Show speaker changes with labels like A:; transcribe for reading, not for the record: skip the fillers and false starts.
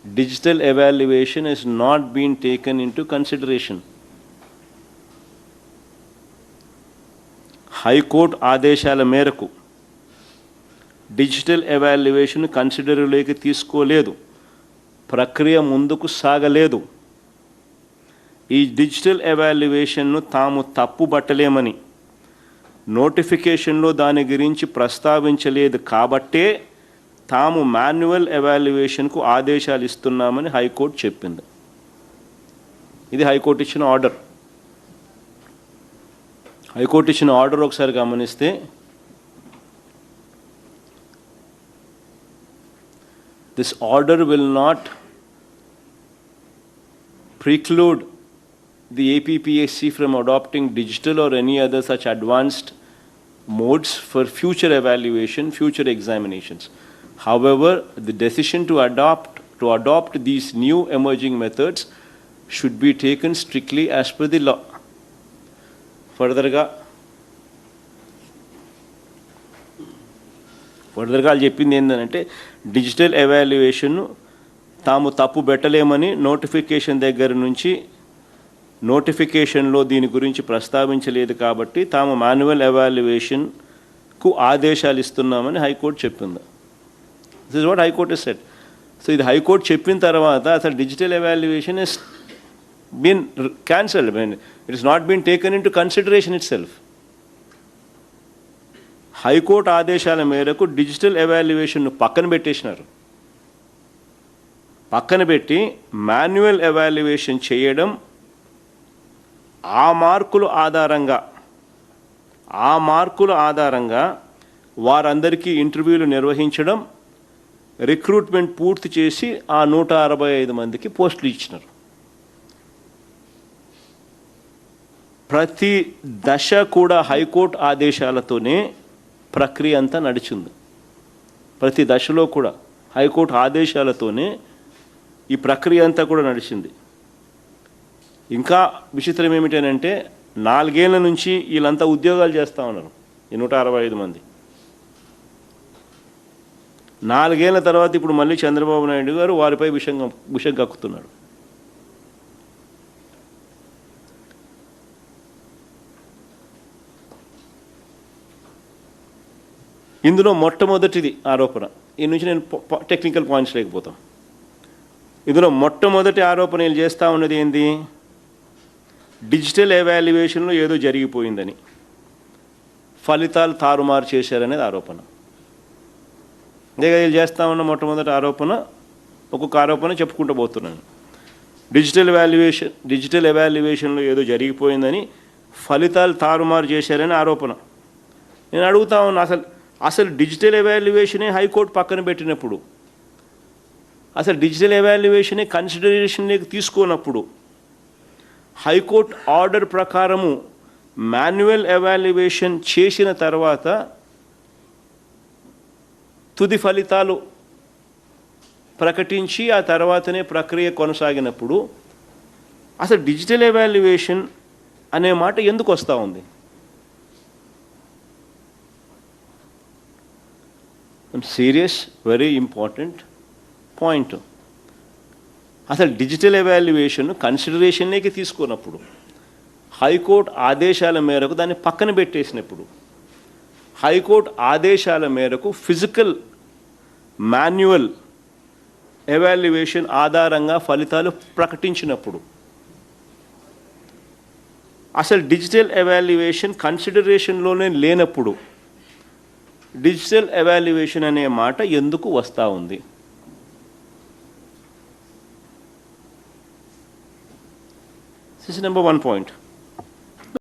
A: digital evaluation has not been taken into consideration. High court ఆదేశాల మేరకు digital evaluation కన్సిడర్లోకి తీసుకోలేదు, ప్రక్రియ ముందుకు సాగలేదు. ఈ డిజిటల్ ఎవాల్యుయేషన్ను తాము తప్పుబట్టలేమని, నోటిఫికేషన్లో దాని గురించి ప్రస్తావించలేదు కాబట్టే తాము మాన్యువల్ ఎవాల్యుయేషన్కు ఆదేశాలు ఇస్తున్నామని హైకోర్టు చెప్పింది. ఇది హైకోర్టు ఇచ్చిన ఆర్డర్. హైకోర్టు ఇచ్చిన ఆర్డర్ ఒకసారి గమనిస్తే this order will not preclude the APPSC from adopting digital or any other such advanced modes for future evaluation, future examinations. However, the decision to adopt these new emerging methods should be taken strictly as per the law. ఫర్దర్గా చెప్పింది ఏంటంటే digital ఎవాల్యుయేషన్ను తాము తప్పు పెట్టలేమని, notification దగ్గర నుంచి నోటిఫికేషన్లో దీని గురించి ప్రస్తావించలేదు కాబట్టి తాము మాన్యువల్ ఎవాల్యుయేషన్కు ఆదేశాలు ఇస్తున్నామని హైకోర్టు చెప్పింది. This is what high court said. So ఇది హైకోర్టు చెప్పిన తర్వాత అసలు digital evaluation is been cancelled. I mean, it has not been taken into consideration itself. High court ఆదేశాల మేరకు డిజిటల్ ఎవాల్యుయేషన్ను పక్కన పెట్టేసినారు. పక్కన పెట్టి మాన్యువల్ ఎవాల్యుయేషన్ చేయడం, ఆ మార్కుల ఆధారంగా వారందరికీ ఇంటర్వ్యూలు నిర్వహించడం, రిక్రూట్మెంట్ పూర్తి చేసి ఆ 165 మందికి పోస్టులు ఇచ్చినారు. ప్రతి దశ కూడా హైకోర్టు ఆదేశాలతోనే ప్రక్రియ అంతా నడిచింది. ప్రతి దశలో కూడా హైకోర్టు ఆదేశాలతోనే ఈ ప్రక్రియ అంతా కూడా నడిచింది. ఇంకా విచిత్రం ఏమిటంటే 4 ఏళ్ల నుంచి వీళ్ళంతా ఉద్యోగాలు చేస్తూ ఉన్నారు, ఈ 165 మంది. 4 ఏళ్ల తర్వాత ఇప్పుడు మళ్ళీ చంద్రబాబు నాయుడు గారు వారిపై విషం కక్కుతున్నాడు. ఇందులో మొట్టమొదటిది ఆరోపణ, ఈ నుంచి నేను టెక్నికల్ పాయింట్స్ లేకపోతాం. ఇందులో మొట్టమొదటి ఆరోపణ వీళ్ళు చేస్తూ ఉన్నది ఏంది, డిజిటల్ ఎవాల్యుయేషన్లో ఏదో జరిగిపోయిందని, ఫలితాలు తారుమారు చేశారనేది ఆరోపణ. ఇదేగా వీళ్ళు చేస్తూ ఉన్న మొట్టమొదటి ఆరోపణ. ఒక్కొక్క ఆరోపణ చెప్పుకుంటూ పోతున్నాను. డిజిటల్ ఎవాల్యుయేషన్లో ఏదో జరిగిపోయిందని, ఫలితాలు తారుమారు చేశారని ఆరోపణ. నేను అడుగుతా ఉన్నా, అసలు డిజిటల్ ఎవాల్యుయేషనే హైకోర్టు పక్కన పెట్టినప్పుడు, అసలు డిజిటల్ ఎవాల్యుయేషనే కన్సిడరేషన్లోకి తీసుకోనప్పుడు, హైకోర్టు ఆర్డర్ ప్రకారము మాన్యువల్ ఎవాల్యుయేషన్ చేసిన తర్వాత తుది ఫలితాలు ప్రకటించి ఆ తర్వాతనే ప్రక్రియ కొనసాగినప్పుడు అసలు డిజిటల్ ఎవాల్యుయేషన్ అనే మాట ఎందుకు వస్తూ ఉంది? Serious, very important point. అసలు డిజిటల్ ఎవాల్యుయేషన్ కన్సిడరేషన్లోకి తీసుకున్నప్పుడు, హైకోర్టు ఆదేశాల మేరకు దాన్ని పక్కన పెట్టేసినప్పుడు, హైకోర్టు ఆదేశాల మేరకు ఫిజికల్ మాన్యువల్ ఎవాల్యుయేషన్ ఆధారంగా ఫలితాలు ప్రకటించినప్పుడు, అసలు డిజిటల్ ఎవాల్యుయేషన్ కన్సిడరేషన్లోనే లేనప్పుడు డిజిటల్ ఎవాల్యుయేషన్ అనే మాట ఎందుకు వస్తూ ఉంది? This is number 1 point.